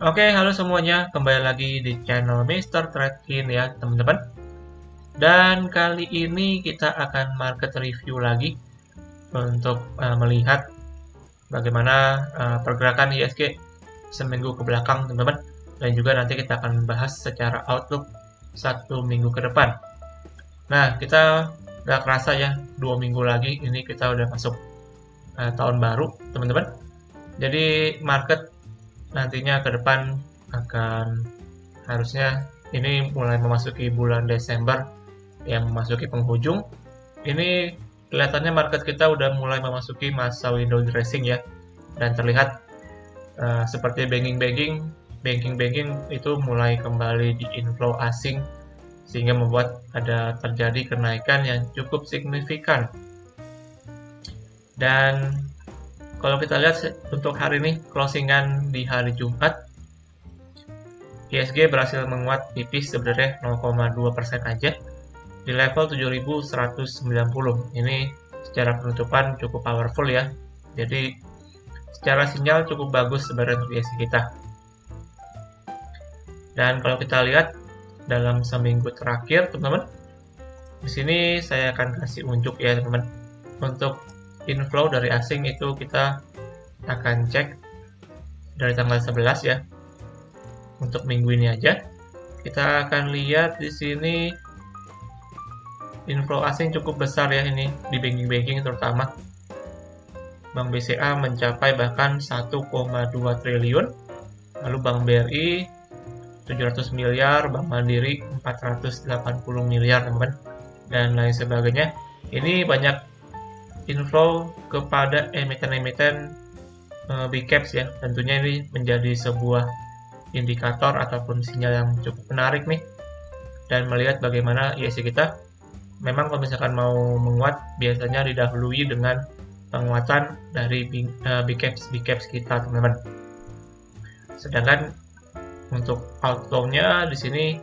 Oke, halo semuanya. Kembali lagi di channel Mr. Tradekin ya, teman-teman. Dan kali ini kita akan market review lagi untuk melihat bagaimana pergerakan ISG seminggu ke belakang, teman-teman. Dan juga nanti kita akan bahas secara outlook 1 minggu ke depan. Nah, kita nggak kerasa ya, 2 minggu lagi ini kita udah masuk tahun baru, teman-teman. Jadi market nantinya ke depan akan harusnya ini mulai memasuki bulan Desember yang memasuki penghujung. Ini kelihatannya market kita udah mulai memasuki masa window dressing ya, dan terlihat seperti banking itu mulai kembali di inflow asing sehingga membuat ada terjadi kenaikan yang cukup signifikan. Dan kalau kita lihat untuk hari ini, closingan di hari Jumat, ISG berhasil menguat tipis sebenarnya 0,2% aja di level 7.190. Ini secara penutupan cukup powerful ya. Jadi secara sinyal cukup bagus sebenarnya untuk ISG kita. Dan kalau kita lihat dalam seminggu terakhir, teman-teman, di sini saya akan kasih unjuk ya, teman-teman. Untuk inflow dari asing itu kita akan cek dari tanggal 11 ya. Untuk minggu ini aja. Kita akan lihat di sini inflow asing cukup besar ya ini di banking terutama. Bank BCA mencapai bahkan 1,2 triliun. Lalu Bank BRI 700 miliar, Bank Mandiri 480 miliar, teman-teman. Dan lain sebagainya. Ini banyak inflow kepada emiten-emiten big caps ya. Tentunya ini menjadi sebuah indikator ataupun sinyal yang cukup menarik nih. Dan melihat bagaimana ISG kita memang kalau misalkan mau menguat biasanya didahului dengan penguatan dari big caps kita, teman-teman. Sedangkan untuk outflow-nya di sini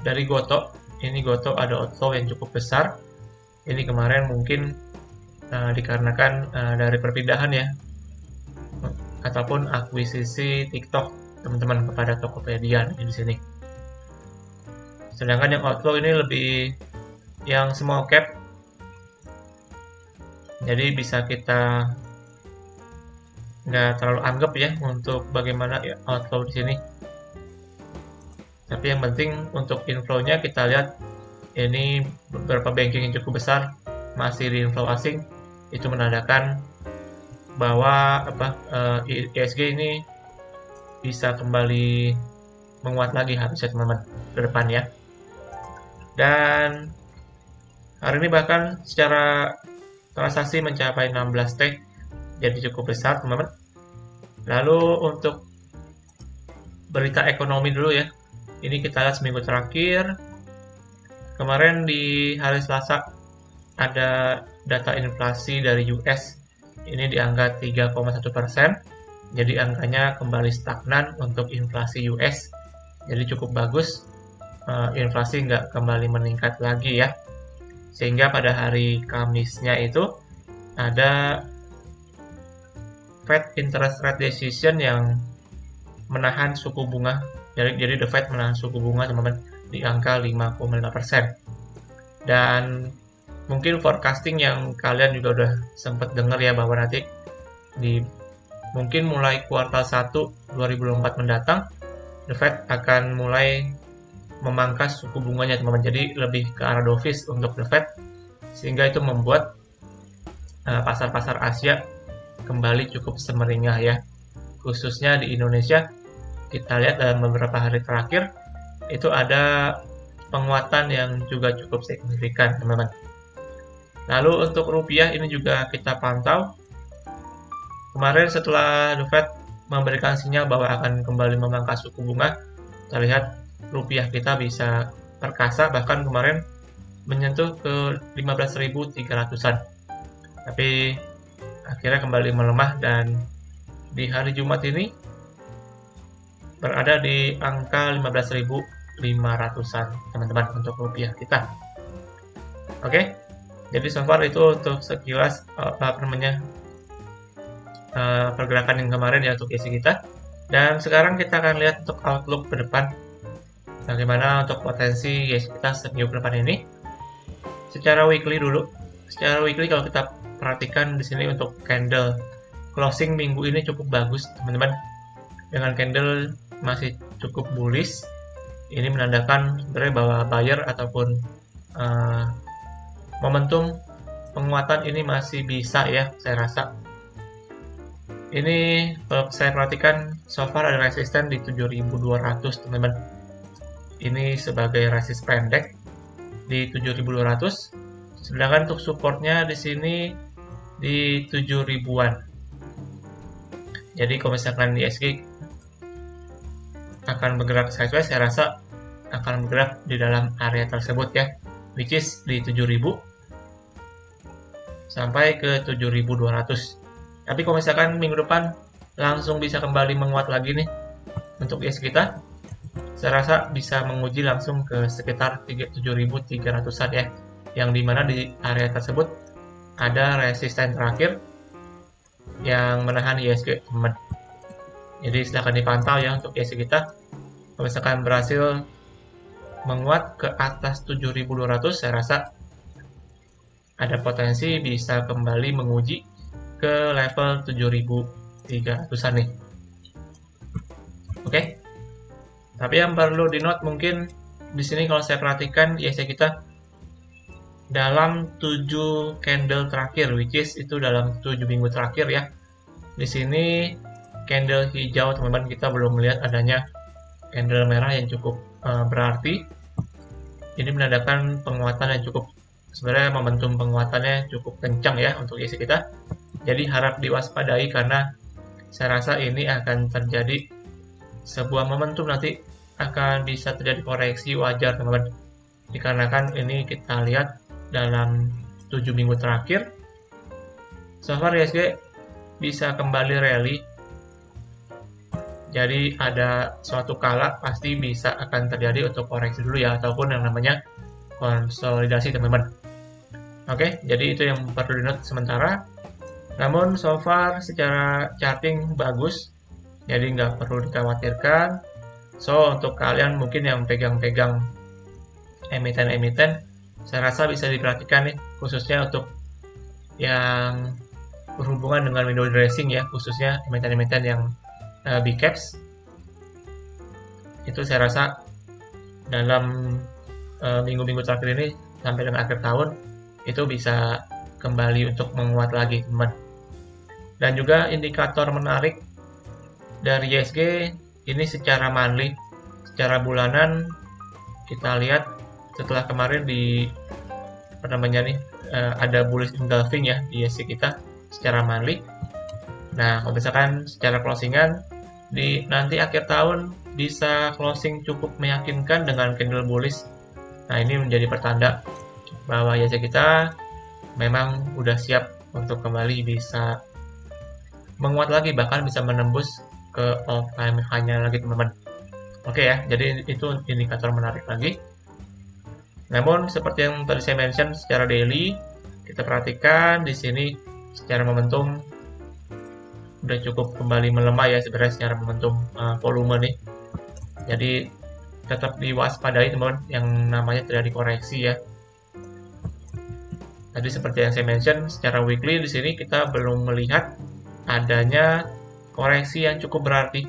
dari Gotoh, ini Gotoh ada outflow yang cukup besar. Ini kemarin mungkin dikarenakan dari perpindahan ya, ataupun akuisisi TikTok teman-teman kepada Tokopedia di sini. Sedangkan yang outflow ini lebih yang small cap, jadi bisa kita nggak terlalu anggap ya untuk bagaimana outflow di sini. Tapi yang penting untuk inflow-nya kita lihat ini beberapa banking yang cukup besar masih di inflow asing, itu menandakan bahwa ISG ini bisa kembali menguat lagi harusnya, teman-teman, ke depan ya. Dan hari ini bahkan secara transaksi mencapai 16 T, jadi cukup besar, teman-teman. Lalu untuk berita ekonomi dulu ya. Ini kita lihat seminggu terakhir. Kemarin di hari Selasa ada data inflasi dari US. Ini di angka 3,1%. Jadi angkanya kembali stagnan untuk inflasi US. Jadi cukup bagus. Inflasi nggak kembali meningkat lagi ya. Sehingga pada hari Kamisnya itu ada Fed interest rate decision yang menahan suku bunga. Jadi the Fed menahan suku bunga, teman-teman, di angka 5,5%. Dan mungkin forecasting yang kalian juga udah sempat dengar ya, bahwa nanti mungkin mulai kuartal 1 2024 mendatang the Fed akan mulai memangkas suku bunganya, teman-teman. Jadi lebih ke arah dovish untuk the Fed, sehingga itu membuat pasar-pasar Asia kembali cukup semeringah ya. Khususnya di Indonesia, kita lihat dalam beberapa hari terakhir itu ada penguatan yang juga cukup signifikan, teman-teman. Lalu untuk rupiah ini juga kita pantau. Kemarin setelah the Fed memberikan sinyal bahwa akan kembali memangkas suku bunga, terlihat rupiah kita bisa perkasa, bahkan kemarin menyentuh ke 15.300-an. Tapi akhirnya kembali melemah dan di hari Jumat ini berada di angka 15.500-an, teman-teman, untuk rupiah kita. Oke. Jadi so far itu untuk sekilas pergerakan yang kemarin ya untuk ISG kita. Dan sekarang kita akan lihat untuk outlook ke depan, bagaimana untuk potensi IHSG kita seminggu ke depan ini. Secara weekly dulu. Secara weekly kalau kita perhatikan di sini untuk candle closing minggu ini cukup bagus, teman-teman. Dengan candle masih cukup bullish. Ini menandakan sebenarnya bahwa buyer ataupun momentum penguatan ini masih bisa ya, saya rasa. Ini kalau saya perhatikan so far ada resisten di 7.200, teman-teman. Ini sebagai resist pendek di 7.200. Sedangkan untuk supportnya di sini di 7.000-an. Jadi kalau misalkan IHSG akan bergerak sideways, saya rasa akan bergerak di dalam area tersebut ya, which is di 7.000 sampai ke 7.200. Tapi kalau misalkan minggu depan langsung bisa kembali menguat lagi nih untuk IHSG kita, saya rasa bisa menguji langsung ke sekitar 7.300-an ya, yang dimana di area tersebut ada resisten terakhir yang menahan IHSG, teman. Jadi silahkan dipantau ya untuk IHSG kita. Kalau misalkan berhasil menguat ke atas 7.200, saya rasa ada potensi bisa kembali menguji ke level 7.300-an nih. Oke. Tapi yang perlu di note mungkin di sini kalau saya perhatikan IHSG kita dalam 7 candle terakhir, which is itu dalam 7 minggu terakhir ya. Di sini candle hijau, teman-teman, kita belum melihat adanya candle merah yang cukup berarti. Ini menandakan penguatan yang cukup, sebenarnya momentum penguatannya cukup kencang ya untuk IHSG kita. Jadi harap diwaspadai karena saya rasa ini akan terjadi sebuah momentum, nanti akan bisa terjadi koreksi wajar, teman-teman. Dikarenakan ini kita lihat dalam 7 minggu terakhir, so far IHSG bisa kembali rally. Jadi ada suatu kala pasti bisa akan terjadi untuk koreksi dulu ya, ataupun yang namanya konsolidasi, teman-teman. Oke, jadi itu yang perlu di-note sementara. Namun so far secara charting bagus, jadi nggak perlu dikhawatirkan. So untuk kalian mungkin yang pegang-pegang emiten-emiten, saya rasa bisa diperhatikan nih, khususnya untuk yang berhubungan dengan window dressing ya, khususnya emiten-emiten yang big caps. Itu saya rasa dalam minggu-minggu terakhir ini sampai dengan akhir tahun itu bisa kembali untuk menguat lagi, teman. Dan juga indikator menarik dari IHSG ini secara monthly, secara bulanan kita lihat setelah kemarin di ada bullish engulfing ya di IHSG kita secara monthly. Nah, kalau misalkan secara closingan di nanti akhir tahun bisa closing cukup meyakinkan dengan candle bullish. Nah, ini menjadi pertanda bahwa IHSG kita memang udah siap untuk kembali bisa menguat lagi, bahkan bisa menembus ke all time high-nya lagi, teman-teman. Oke ya, jadi itu indikator menarik lagi. Namun seperti yang tadi saya mention secara daily, kita perhatikan di sini secara momentum udah cukup kembali melemah ya sebenarnya secara momentum volume nih. Jadi tetap diwaspadai, teman-teman, yang namanya terjadi koreksi ya. Tadi seperti yang saya mention secara weekly di sini kita belum melihat adanya koreksi yang cukup berarti.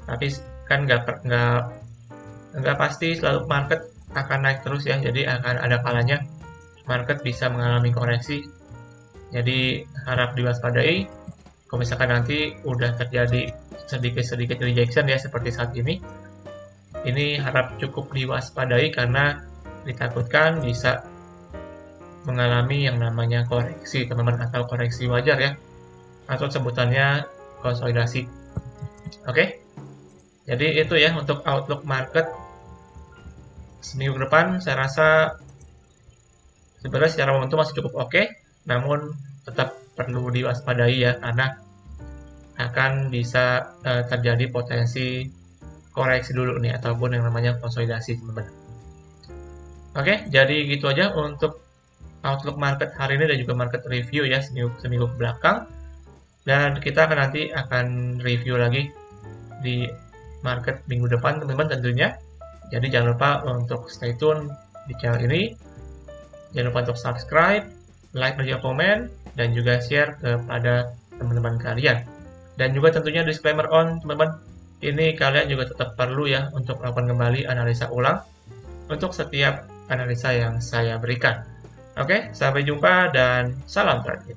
Tapi kan nggak pasti selalu market akan naik terus ya. Jadi akan ada kalanya market bisa mengalami koreksi. Jadi harap diwaspadai. Kalau misalkan nanti udah terjadi sedikit-sedikit rejection ya seperti saat ini harap cukup diwaspadai karena ditakutkan bisa mengalami yang namanya koreksi, teman-teman, atau koreksi wajar ya, atau sebutannya konsolidasi. Oke, jadi itu ya untuk outlook market seminggu ke depan. Saya rasa sebenarnya secara momentum masih cukup oke, namun tetap perlu diwaspadai ya karena akan bisa terjadi potensi koreksi dulu nih ataupun yang namanya konsolidasi, teman-teman. Oke, jadi gitu aja untuk outlook market hari ini dan juga market review ya seminggu ke belakang. Dan kita nanti akan review lagi di market minggu depan teman-teman tentunya. Jadi jangan lupa untuk stay tune di channel ini. Jangan lupa untuk subscribe, like, dan juga komen, dan juga share kepada teman-teman kalian. Dan juga tentunya disclaimer on teman-teman, ini kalian juga tetap perlu ya untuk melakukan kembali analisa ulang untuk setiap analisa yang saya berikan. Oke, sampai jumpa dan salam trade.